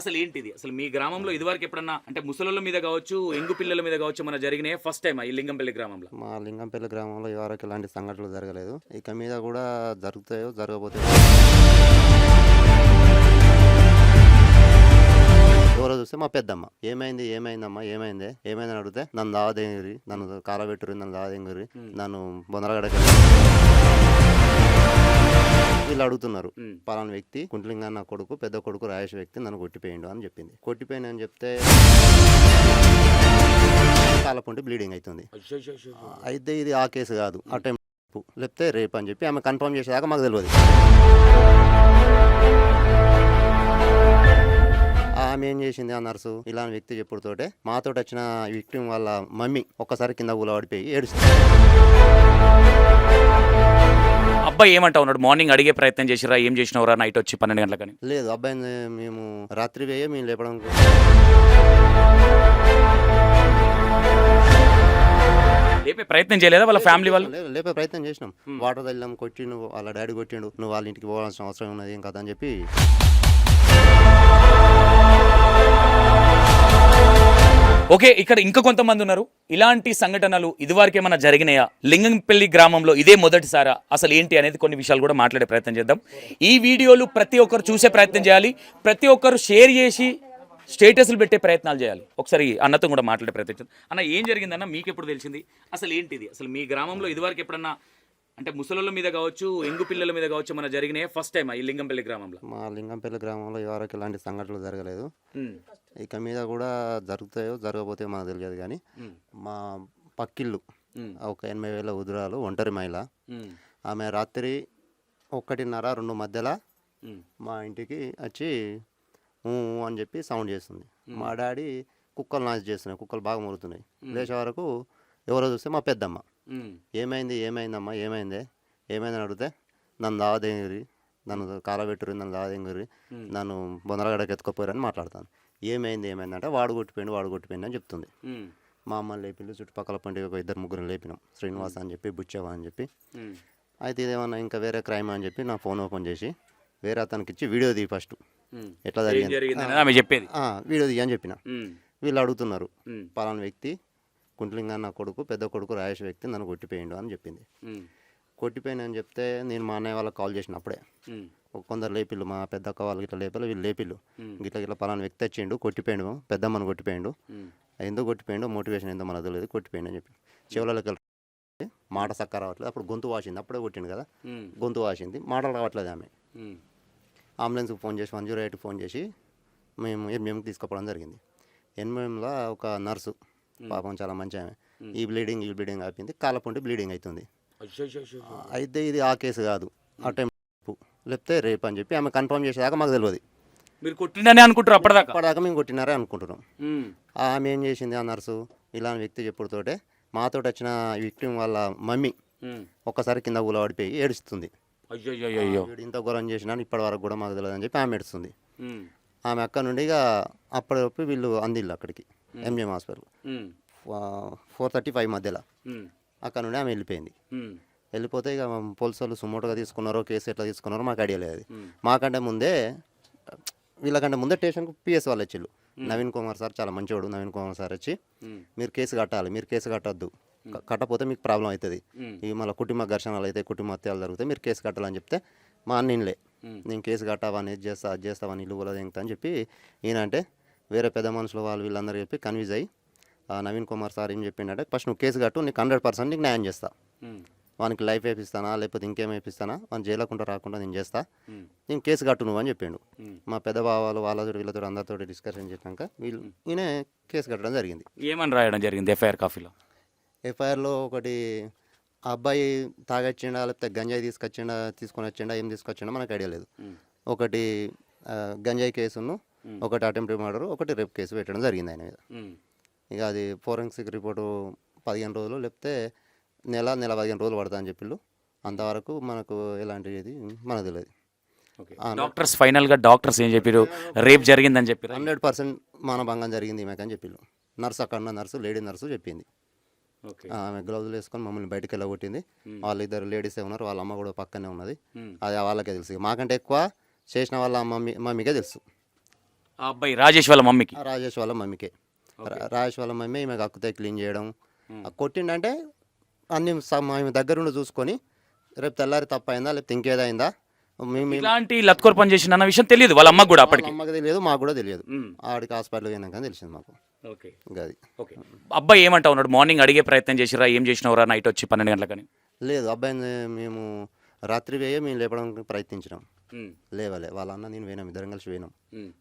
అసలు ఏంటిది? అసలు మీ గ్రామంలో ఇదివరకు ఎప్పుడన్నా అంటే ముసలోళ్ళ మీద గావచ్చు, ఎంగు పిల్లల మీద గావచ్చు ఏమన్నా జరిగినాయా? ఫస్ట్ టైమా ఈ లింగంపల్లి గ్రామంలో? మా లింగంపల్లి గ్రామంలో ఇదివరకు ఎలాంటి సంఘటనలు జరగలేదు. ఇక మీద కూడా జరుగుతాయో జరగబోతాయో ఎవరో చూస్తే మా పెద్దమ్మ ఏమైందమ్మా ఏమైందని అడిగితే నన్ను దావదెంగురి, నన్ను కాలబెట్టురి, నన్ను దావదెంగురి, నన్ను బొందరగడకి వీళ్ళు అడుగుతున్నారు. పలానా వ్యక్తి కుంట్లింగా నా కొడుకు, పెద్ద కొడుకు రాయేష్ వ్యక్తి నన్ను కొట్టిపోయిండు అని చెప్పింది. కొట్టిపోయిన అని చెప్తే కాలపుంటి బ్లీడింగ్ అవుతుంది. అయితే ఇది ఆ కేసు కాదు, అటెంప్ట్ లేకపోతే రేప్ అని చెప్పి ఆమె కన్ఫర్మ్ చేసేదాకా మాకు తెలియదు. ఆమె ఏం చేసింది, ఆ నర్సు ఇలాంటి వ్యక్తి చెప్పుడుతోటే మాతోటి వచ్చిన విక్టిమ్ వాళ్ళ మమ్మీ ఒక్కసారి కింద కూలబడిపోయి ఏడుస్తుంది. అబ్బాయి ఏమంటా ఉన్నాడు? మార్నింగ్ అడిగే ప్రయత్నం చేసిరా? ఏం చేసినవరా నైట్ వచ్చి 12 గంటలకని? లేదు, అబ్బాయిని మేము రాత్రి వేయ మేము లేపడం లేపే ప్రయత్నం చేయలేదా వాళ్ళ ఫ్యామిలీ వాళ్ళు? లేపే ప్రయత్నం చేసినాం. వాటర్ తల్లాం, కొట్టిండు, వాళ్ళ డాడీ కొట్టిండు, నువ్వు వాళ్ళ ఇంటికి పోవాల్సిన అవసరం ఉన్నది ఏం కదా అని చెప్పి. ఓకే, ఇక్కడ ఇంకా కొంతమంది ఉన్నారు. ఇలాంటి సంఘటనలు ఇదివరకు ఏమైనా జరిగినాయా? లింగంపల్లి గ్రామంలో ఇదే మొదటిసారా? అసలు ఏంటి అనేది కొన్ని విషయాలు కూడా మాట్లాడే ప్రయత్నం చేద్దాం. ఈ వీడియోలు ప్రతి ఒక్కరు చూసే ప్రయత్నం చేయాలి, ప్రతి ఒక్కరు షేర్ చేసి స్టేటస్లు పెట్టే ప్రయత్నాలు చేయాలి. ఒకసారి అన్నతో కూడా మాట్లాడే ప్రయత్నం చేద్దాం. అన్న, ఏం జరిగిందన్న? మీకు ఎప్పుడు తెలిసింది? అసలు ఏంటిది? అసలు మీ గ్రామంలో ఇదివరకు ఎప్పుడన్నా అంటే ముసలోళ్ళ మీద కావచ్చు, ఎంగు పిల్లల మీద కావచ్చు ఏమైనా జరిగినాయా? ఫస్ట్ టైమా ఈ లింగంపల్లి గ్రామంలో? మా లింగంపల్లి గ్రామంలో ఇదివరకు ఎలాంటి సంఘటనలు జరగలేదు. ఇక మీద కూడా జరుగుతాయో జరగబోతాయో మాకు తెలియదు. కానీ మా పక్కిళ్ళు ఒక 80,000 ఉదురాలు ఒంటరి మహిళ. ఆమె రాత్రి 1:30-2 మధ్యలో మా ఇంటికి వచ్చి అని చెప్పి సౌండ్ చేస్తుంది. మా డాడీ కుక్కలు నాశ చేస్తున్నాయి, కుక్కలు బాగా మురుగుతున్నాయి. లేచే వరకు ఎవరో చూస్తే మా పెద్దమ్మ ఏమైందమ్మా ఏమైందని అడిగితే నన్ను దావదెంగురి, నన్ను కాలబెట్టురి, నన్ను దావదెంగురి, నన్ను బొందరగడకి ఎత్తుకోపోయారని మాట్లాడతాను. ఏమైందంటే వాడు కొట్టిపోయిండు అని చెప్తుంది. మా అమ్మని లేపిల్లు, చుట్టుపక్కల పండుగ ఒక 2-3 లేపినాం. శ్రీనివాస అని చెప్పి, బుచ్చవ అని చెప్పి. అయితే ఇదేమన్నా ఇంకా వేరే క్రైమ్ అని చెప్పి నా ఫోన్ ఓపెన్ చేసి వేరే అతనికి ఇచ్చి వీడియో తీ ఫస్ట్ ఎట్లా జరిగింది వీడియో తీ అని చెప్పిన. వీళ్ళు అడుగుతున్నారు, పలానా వ్యక్తి కుంట్లింగా నా కొడుకు, పెద్ద కొడుకు రాయేష్ వ్యక్తి నన్ను కొట్టిపోయిండు అని చెప్పింది. కొట్టిపోయిన అని చెప్తే నేను మా అన్నయ్య వాళ్ళకి కాల్ చేసిన. అప్పుడే కొందరు లేపిల్లు, మా పెద్దక్క వాళ్ళకి ఇట్లా లేపారు, వీళ్ళు లేపిల్లు ఇట్లా పలానా వ్యక్తి వచ్చిండు, కొట్టిపోయిండు, పెద్దమ్మని కొట్టిపోయిండు, ఎందుకు కొట్టిపోయిండు, మోటివేషన్ ఏందో మనకు తెలియదు, కొట్టిపోయిండు అని చెప్పి. చెవులకి వెళ్ళి మాట సక్క రావట్లేదు. అప్పుడు గొంతు వాసింది, అప్పుడే కొట్టిండు కదా, గొంతు వాసింది, మాటలు రావట్లేదు. ఆమె అంబులెన్స్కి ఫోన్ చేసి 108కి ఫోన్ చేసి మేము ఎంఎంకి తీసుకుపోవడం జరిగింది. ఎంఎంలో ఒక నర్సు పాపం చాలా మంచి ఆమె ఈ బ్లీడింగ్ ఆపింది, కాలపుంటి బ్లీడింగ్ అవుతుంది. అయితే ఇది ఆ కేసు కాదు, అటెంప్ట్ లేకపోతే రేప్ అని చెప్పి ఆమె కన్ఫర్మ్ చేసేదాకా మాకు తెలియదు. మీరు కొట్టిండనే అనుకుంటారు? అప్పటిదాకా మేము కొట్టినారే అనుకుంటున్నాం. ఆమె ఏం చేసింది, ఆ నర్సు ఇలాంటి వ్యక్తి చెప్పుడుతోటే మాతోటి వచ్చిన విక్టిమ్ వాళ్ళ మమ్మీ ఒక్కసారి కింద కూలబడిపోయి ఏడుస్తుంది. ఇంత ఘోరం చేసినా ఇప్పటి వరకు కూడా మాకు తెలియదు అని చెప్పి ఆమె ఏడుస్తుంది. ఆమె అక్కడ నుండి ఇక అప్పటివరకు వీళ్ళు అందిళ్ళు అక్కడికి ఎంజిఎం హాస్పిటల్ 4:35 మధ్యలో. అక్కడ నుండి ఆమె వెళ్ళిపోయింది. వెళ్ళిపోతే ఇక పోలీసు వాళ్ళు సుమోటోగా తీసుకున్నారో కేసు ఎట్లా తీసుకున్నారో మాకు ఐడియా లేదు. వీళ్ళకంటే ముందే స్టేషన్కు పిఎస్ వాళ్ళు వచ్చిళ్ళు. నవీన్ కుమార్ సార్ చాలా మంచివాడు. నవీన్ కుమార్ సార్ వచ్చి మీరు కేసు కట్టాలి, మీరు కేసు కట్టద్దు, కట్టకపోతే మీకు ప్రాబ్లం అవుతుంది, ఇవి మళ్ళీ కుటుంబ ఘర్షణలు అయితే, కుటుంబ హత్యలు జరుగుతాయి, మీరు కేసు కట్టాలని చెప్తే మా అన్నిలే నేను కేసు కట్టావని అది చేస్తావని ఇల్లు కూడా దింగుతా అని చెప్పి ఈయన అంటే వేరే పెద్ద మనుషులు వాళ్ళు వీళ్ళందరూ చెప్పి కన్విన్స్ అయ్యి నవీన్ కుమార్ సార్ ఏం చెప్పిండంటే ఫస్ట్ నువ్వు కేసు కట్టు, నీకు 100% నీకు న్యాయం చేస్తా, వానికి లైఫ్ వేపిస్తానా లేకపోతే ఇంకేం వేపిస్తానా, వాని జైలకుండా రాకుండా నేను చేస్తా, నేను కేసు కట్టు నువ్వు అని చెప్పిండు. మా పెద్ద బావాలు వాళ్ళతో వీళ్ళతో అందరితో డిస్కషన్ చేసినాక ఈయన కేసు కట్టడం జరిగింది. ఏమని రాయడం జరిగింది ఎఫ్ఐఆర్ కాపీలో? ఎఫ్ఐఆర్లో ఒకటి అబ్బాయి తాగొచ్చిండా లేకపోతే గంజాయి తీసుకొని వచ్చిండా ఏం తీసుకొచ్చిండా మనకు ఐడియా లేదు. ఒకటి గంజాయి కేసును, ఒకటి అటెంప్ట్ మర్డర్, ఒకటి రేప్ కేసు పెట్టడం జరిగింది ఆయన మీద. ఇక అది ఫోరెన్సిక్ రిపోర్టు 15 రోజులు లేకపోతే నెల 15 రోజులు పడతా అని చెప్పిళ్ళు. అంతవరకు మనకు ఎలాంటిది మనకు తెలియదు. డాక్టర్స్ ఫైనల్గా డాక్టర్స్ ఏం చెప్పారు? రేప్ జరిగిందని చెప్పారు. 100% మానభంగం జరిగింది ఈమెకని చెప్పిళ్ళు. నర్సు అక్కడ నర్సు లేడీ నర్సు చెప్పింది. ఆమె గ్లౌజులు వేసుకొని మమ్మల్ని బయటకు వెళ్ళగొట్టింది. వాళ్ళిద్దరు లేడీసే ఉన్నారు, వాళ్ళ అమ్మ కూడా పక్కనే ఉన్నది. అది వాళ్ళకే తెలుసు, మాకంటే ఎక్కువ చేసిన వాళ్ళ మమ్మీకే తెలుసు. ఆ అబ్బాయి రాజేష్ వాళ్ళ మమ్మీకి. ఆ రాజేష్ వాళ్ళ మమ్మీకే. రాజేష్ వాళ్ళ మమ్మీ ఈమె అక్కుతే క్లీన్ చేయడం, కొట్టిండంటే అన్ని మేము దగ్గరుండి చూసుకొని రేపు తెల్లారి తప్పైందా లేకపోతే ఇంకేదైందా మేము ఇలాంటి లత్కోర్ పని చేసిన అన్న విషయం తెలియదు వాళ్ళ అమ్మకు కూడా అప్పటికి. అమ్మకి తెలియదు, మాకు కూడా తెలియదు. ఆడికి హాస్పిటల్ పోయినాక తెలిసింది మాకు. ఓకే ఇంకా అది ఓకే. అబ్బాయి ఏమంటా ఉన్నాడు? మార్నింగ్ అడిగే ప్రయత్నం చేసిరా, ఏం చేసినవరా నైట్ వచ్చి 12 గంటలకని? లేదు, అబ్బాయిని మేము రాత్రి వేయే మేము లేపడానికి ప్రయత్నించినాం. లేవలే, వాళ్ళ అన్న నేను పోయినాం, ఇద్దరం కలిసి పోయినాం.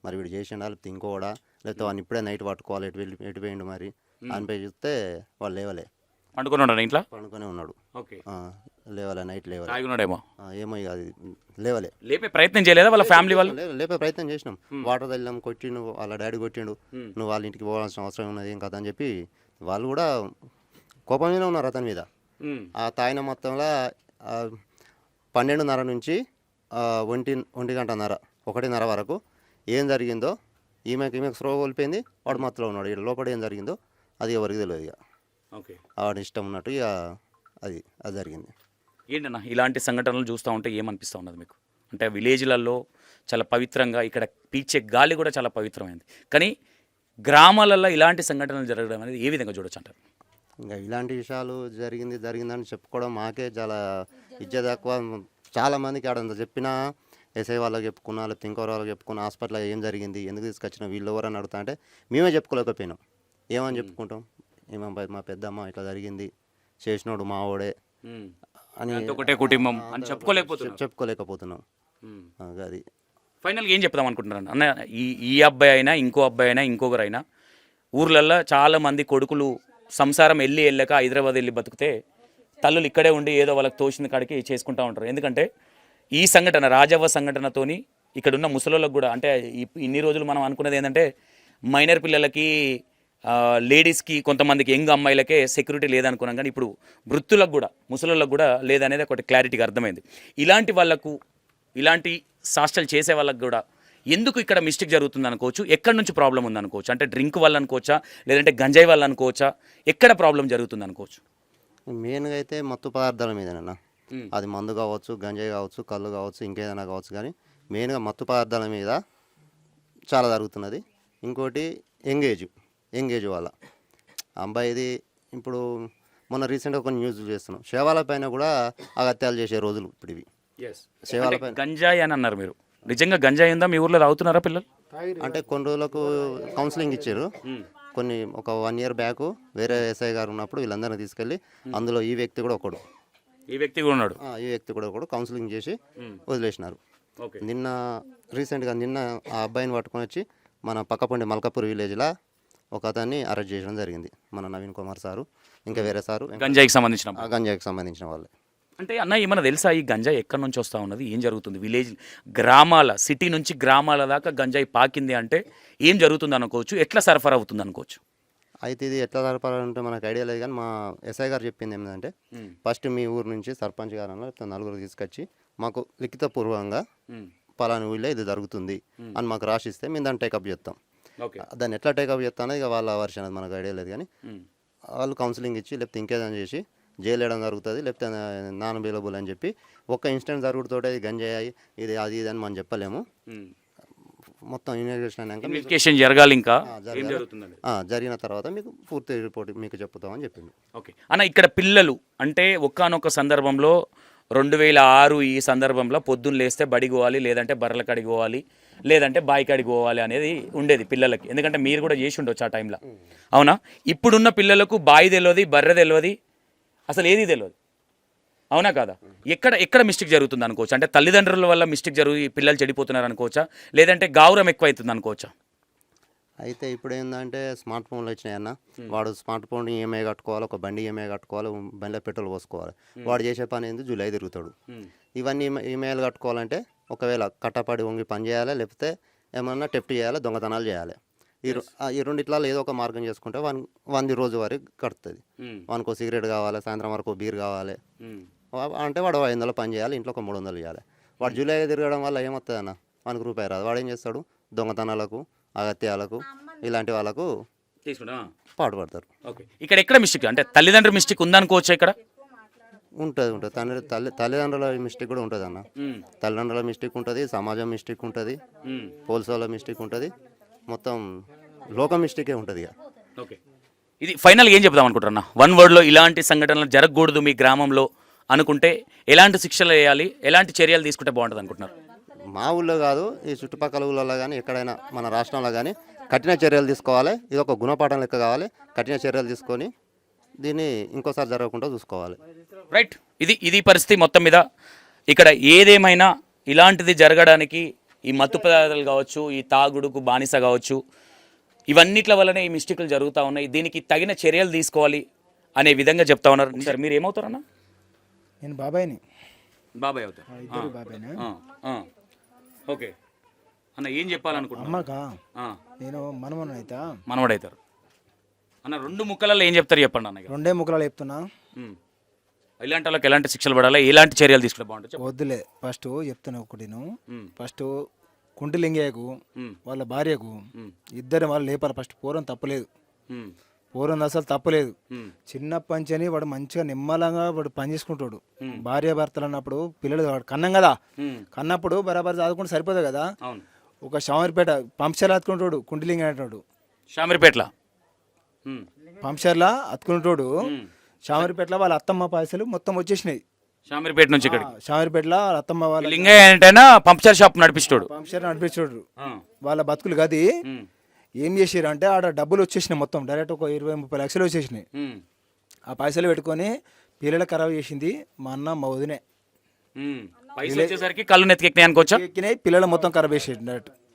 మరి వీడు చేసిండా లేకపోతే ఇంకోడా లేకపోతే వాడిని ఇప్పుడే నైట్ పట్టుకోవాలి, ఎటు పోయిండు మరి అనిపై చూస్తే వాళ్ళు లేవలే. పండుకొని ఉన్నాడు ఇంట్లో? పండుకొనే ఉన్నాడు. ఓకే. లేవలే, నైట్ లేవలే. తాగున్నాడేమో. ఏమో ఇక అది లేవలే. లేపే ప్రయత్నం చేయలేదా వాళ్ళ ఫ్యామిలీ వాళ్ళు? లేపే ప్రయత్నం చేసినాం, వాటర్ తల్లాం, కొట్టిండు, వాళ్ళ డాడీ కొట్టిండు, నువ్వు వాళ్ళ ఇంటికి పోవాల్సిన అవసరం ఉన్నది ఏం కదా అని చెప్పి వాళ్ళు కూడా కోపం మీద ఉన్నారు అతని మీద. ఆ తాయిన మొత్తంలో 12:30 నుంచి 1:00 1:30 వరకు ఏం జరిగిందో ఈమెకి స్లో కోల్పోయింది, వాడు మత్తులో ఉన్నాడు. ఇక్కడ లోపల ఏం జరిగిందో అది ఎవరికి తెలియదు. ఇక ఓకే, వాడి ఇష్టం ఉన్నట్టు ఇక అది జరిగింది. ఏంటన్నా ఇలాంటి సంఘటనలు చూస్తూ ఉంటే ఏమనిపిస్తూ ఉన్నది మీకు? అంటే విలేజ్లలో చాలా పవిత్రంగా, ఇక్కడ పీల్చే గాలి కూడా చాలా పవిత్రమైంది, కానీ గ్రామాలలో ఇలాంటి సంఘటనలు జరగడం అనేది ఏ విధంగా చూడొచ్చు అంటారు? ఇంకా ఇలాంటి విషయాలు జరిగిందని చెప్పుకోవడం మాకే చాలా ఇజ్జత్ తక్కువ. చాలామందికి ఆడంత చెప్పినా ఎస్ఐ వాళ్ళకి చెప్పుకున్నా లేకపోతే ఇంకోరు వాళ్ళకి చెప్పుకున్నా, హాస్పిటల్లో ఏం జరిగింది, ఎందుకు తీసుకొచ్చినా, వీళ్ళు ఎవరని అడుగుతా అంటే మేమే చెప్పుకోలేకపోయినాం. ఏమని చెప్పుకుంటాం? మా పెద్దమ్మ ఇట్లా జరిగింది, చేసినోడు మావోడే అని ఒకటే కుటుంబం అని చెప్పుకోలేకపోతున్నాం. అది ఫైనల్గా ఏం చెప్దాం అనుకుంటున్నాను అన్న? ఈ అబ్బాయి అయినా, ఇంకో అబ్బాయి అయినా, ఇంకొకరైనా ఊర్లల్లో చాలామంది కొడుకులు సంసారం వెళ్ళాక హైదరాబాద్ వెళ్ళి బతికితే తల్లులు ఇక్కడే ఉండి ఏదో వాళ్ళకి తోచిన కాడికి చేసుకుంటూ ఉంటారు. ఎందుకంటే ఈ సంఘటన, రాజవ్వ సంఘటనతోని ఇక్కడున్న ముసలోళ్ళకు కూడా, అంటే ఇన్ని రోజులు మనం అనుకున్నది ఏంటంటే మైనర్ పిల్లలకి, లేడీస్కి, కొంతమందికి యంగ్ అమ్మాయిలకే సెక్యూరిటీ లేదనుకున్నాం, కానీ ఇప్పుడు వృత్తులకు కూడా, ముసలోళ్ళకు కూడా లేదనేది ఒకటి క్లారిటీగా అర్థమైంది. ఇలాంటి వాళ్ళకు, ఇలాంటి సాస్టలు చేసే వాళ్ళకు కూడా ఎందుకు ఇక్కడ మిస్టేక్ జరుగుతుంది అనుకోవచ్చు? ఎక్కడి నుంచి ప్రాబ్లం ఉంది అనుకోవచ్చు? అంటే డ్రింక్ వల్ల అనుకోవచ్చా, లేదంటే గంజాయి వల్ల అనుకోవచ్చా? ఎక్కడ ప్రాబ్లం జరుగుతుంది అనుకోవచ్చు? మెయిన్గా అయితే మత్తు పదార్థాల మీదనన్నా, అది మందు కావచ్చు, గంజాయి కావచ్చు, కళ్ళు కావచ్చు, ఇంకేదైనా కావచ్చు, కానీ మెయిన్గా మత్తు పదార్థాల మీద చాలా జరుగుతున్నది. ఇంకోటి యంగేజ్ వాళ్ళ అబ్బాయిది. ఇప్పుడు మొన్న రీసెంట్గా కొన్ని న్యూస్లు చేస్తున్నాం, శవాల పైన కూడా అగత్యాలు చేసే రోజులు ఇప్పుడు ఇవి. శవాల పైన గంజాయి అని అన్నారు మీరు, నిజంగా గంజాయి ఉందా మీ ఊర్లో? తాగుతున్నారా పిల్లలు? అంటే కొన్ని రోజులకు కౌన్సిలింగ్ ఇచ్చారు. కొన్ని ఒక 1 year బ్యాక్ వేరే ఎస్ఐ గారు ఉన్నప్పుడు వీళ్ళందరినీ తీసుకెళ్ళి, అందులో ఈ వ్యక్తి కూడా ఒకడు కౌన్సిలింగ్ చేసి వదిలేసినారు. రీసెంట్గా నిన్న ఆ అబ్బాయిని పట్టుకొని వచ్చి మన పక్కపండి మల్కాపూర్ విలేజ్లో ఒక అతన్ని అరెస్ట్ చేయడం జరిగింది. మన నవీన్ కుమార్ సారు, ఇంకా వేరే సారు, గంజాయికి సంబంధించిన వాళ్ళే. అంటే అన్న ఏమన్నా తెలుసా ఈ గంజాయి ఎక్కడి నుంచి వస్తూ ఉన్నది, ఏం జరుగుతుంది? విలేజ్, గ్రామాల, సిటీ నుంచి గ్రామాల దాకా గంజాయి పాకింది అంటే ఏం జరుగుతుంది అనుకోవచ్చు? ఎట్లా సరఫరా అవుతుంది అనుకోవచ్చు? అయితే ఇది ఎట్లా సరఫరా అంటే మనకు ఐడియా లేదు, కానీ మా ఎస్ఐ గారు చెప్పింది ఏంటంటే, ఫస్ట్ మీ ఊరు నుంచి సర్పంచ్ గారు లేకపోతే 4 తీసుకొచ్చి మాకు లిఖితపూర్వకంగా పలాని ఊళ్ళో ఇది జరుగుతుంది అని మాకు రాసిస్తే మేము దాన్ని టేకప్ చేస్తాం. దాన్ని ఎట్లా టేకప్ చేస్తానో ఇక వాళ్ళ వర్షన్, అది మనకు ఐడియా లేదు, కానీ వాళ్ళు కౌన్సిలింగ్ ఇచ్చి లేకపోతే ఇంకేదైనా చేసి జైలు వేయడం జరుగుతుంది, లేకపోతే నాన్ అవైలబుల్ అని చెప్పి ఒక్క ఇన్సిడెంట్ జరుగుతుంటే ఇది గంజాయి ఇది అది ఇది అని మనం చెప్పలేము. మొత్తం ఇన్వెస్టిగేషన్ జరగాలి, ఇంకా జరిగిన తర్వాత మీకు పూర్తి రిపోర్ట్ మీకు చెప్తామని చెప్పింది. ఓకే అన్న, ఇక్కడ పిల్లలు అంటే ఒకానొక సందర్భంలో 2006 ఈ సందర్భంలో పొద్దున్న లేస్తే బడికి పోవాలి, లేదంటే బర్రెల కాడికి పోవాలి, లేదంటే బాయి కాడికి పోవాలి అనేది ఉండేది పిల్లలకి. ఎందుకంటే మీరు కూడా చేసి ఉండొచ్చు ఆ టైంలో, అవునా? ఇప్పుడున్న పిల్లలకు బాయి తెలియదు, బర్రె తెలియదు, అసలు ఏది తెలియదు, అవునా కాదా? ఎక్కడ మిస్టేక్ జరుగుతుంది అనుకోవచ్చు? అంటే తల్లిదండ్రుల వల్ల మిస్టేక్ జరిగి పిల్లలు చెడిపోతున్నారు అనుకోవచ్చా, లేదంటే గౌరవం ఎక్కువైతుంది అనుకోవచ్చా? అయితే ఇప్పుడు ఏంటంటే స్మార్ట్ ఫోన్లు వచ్చినాయన్న, వాడు స్మార్ట్ ఫోన్ ఈఎంఐ కట్టుకోవాలి, ఒక బండి ఈఎంఐ కట్టుకోవాలి, బండిలో పెట్రోల్ పోసుకోవాలి. వాడు చేసే పని ఏంది? జూలై తిరుగుతాడు. ఇవన్నీ ఈఎంఐలు కట్టుకోవాలంటే ఒకవేళ కట్టపడి వంగి పని చేయాలి, లేకపోతే ఏమన్నా టెఫ్ట్ చేయాలి, దొంగతనాలు చేయాలి. ఈ రెండిట్లలో ఏదో ఒక మార్గం చేసుకుంటే 100 రోజు వరకు కడుతుంది. వానికి సిగరెట్ కావాలి, సాయంత్రం వరకు బీర్ కావాలి అంటే వాడు 500 పని చేయాలి, ఇంట్లో ఒక 300 ఇవ్వాలి. వాడు జూలై తిరగడం వల్ల ఏమవుతుంది అన్న? వానికి రూపాయి రాదు. వాడు ఏం చేస్తాడు? దొంగతనాలకు, అగత్యాలకు, ఇలాంటి వాళ్ళకు పాటుపడతారు. ఇక్కడ ఎక్కడ మిస్టేక్? అంటే తల్లిదండ్రుల మిస్టేక్ ఉందనుకోవచ్చు. ఇక్కడ ఉంటుంది తల్లిదండ్రుల మిస్టేక్ కూడా ఉంటుంది అన్న. తల్లిదండ్రుల మిస్టేక్ ఉంటుంది, సమాజం మిస్టేక్ ఉంటుంది, పోలీసు వాళ్ళ మిస్టేక్ ఉంటుంది, మొత్తం లోకం మిస్టేకే ఉంటుంది ఇక. ఓకే, ఇది ఫైనల్ ఏం చెప్దాం అనుకుంటున్నా? వన్ వర్డ్లో ఇలాంటి సంఘటనలు జరగకూడదు మీ గ్రామంలో అనుకుంటే ఎలాంటి శిక్షలు వేయాలి, ఎలాంటి చర్యలు తీసుకుంటే బాగుంటుంది అనుకుంటున్నారు? మా ఊళ్ళో కాదు, ఈ చుట్టుపక్కల ఊళ్ళలో కానీ ఎక్కడైనా మన రాష్ట్రంలో కానీ కఠిన చర్యలు తీసుకోవాలి. ఇది ఒక గుణపాఠం లెక్క కావాలి. కఠిన చర్యలు తీసుకొని దీన్ని ఇంకోసారి జరగకుండా చూసుకోవాలి. రైట్, ఇది పరిస్థితి మొత్తం మీద. ఇక్కడ ఏదేమైనా ఇలాంటిది జరగడానికి ఈ మత్తు పదార్థాలు కావచ్చు, ఈ తాగుడుకు బానిస కావచ్చు, ఇవన్నిట్ల వల్లనే ఈ మిస్టేక్లు జరుగుతూ ఉన్నాయి. దీనికి తగిన చర్యలు తీసుకోవాలి అనే విధంగా చెప్తా ఉన్నారు. సార్ మీరు ఏమవుతారన్నా? నేను బాబాయ్ని. బాబాయ్ అవుతారు. ఇద్దరు బాబాయ్ని. ఓకే అన్న, ఏం చెప్పాలనుకుంటున్నా? అమ్మకా నేను మనమని అవుతా. మనవడవుతారు అన్న. రెండు ముక్కలలో ఏం చెప్తారు చెప్పండి అన్న. రెండే ముక్కలు చెప్తున్నా. ఇలాంటి వాళ్ళకి ఎలాంటి శిక్షలు పడాలి, ఎలాంటి చర్యలు తీసుకుంటే బాగుంటుంది? వద్దులే, ఫస్ట్ చెప్తున్నా ఒకటి. ఫస్ట్ కుంటిలింగయ్యకు వాళ్ళ భార్యకు ఇద్దరు వాళ్ళు లేపాలి. ఫస్ట్ పూర్వం తప్పలేదు, పూర్వం అసలు తప్పలేదు. చిన్నప్పటి నుంచి వాడు మంచిగా నిమ్మలంగా వాడు పని చేసుకుంటాడు. భార్య భర్తలు అన్నప్పుడు పిల్లలు వాడు కన్నం కదా, కన్నప్పుడు బరాబర్ చదువుకుంటే సరిపోదు కదా. ఒక షామర్పేట పంప్షర్లా అతుకుంటాడు కుంటిలింగ అంటాడు. షామీర్పేటలో పంప్షర్లా అతుకుంటాడు. షామర్పేటలో వాళ్ళ అత్తమ్మ పైసలు మొత్తం వచ్చేసినాయి. షామీర్పేట నుంచి ఇక్కడ షామర్పేటలో వాళ్ళ అత్తమ్మ వాళ్ళ లింగయ్య ఏంటైనా పంక్చర్ షాప్ నడిపిస్తాడు. పంప్షర్ నడిపించాడు. వాళ్ళ బతుకులు గది ఏం చేసారు అంటే ఆడ డబ్బులు వచ్చేసినాయి మొత్తం డైరెక్ట్ ఒక 20-30 లక్షలు వచ్చేసినాయి. ఆ పైసలు పెట్టుకొని పిల్లలు ఖరాబ్ చేసింది మా అన్న మా వదినే. పైసలు వచ్చేసరికి కళ్ళు నెత్తికెక్కినాయి అనుకోవచ్చా? ఎక్కినాయి, పిల్లలు మొత్తం ఖరాబ్ చేసేది డైరెక్ట్.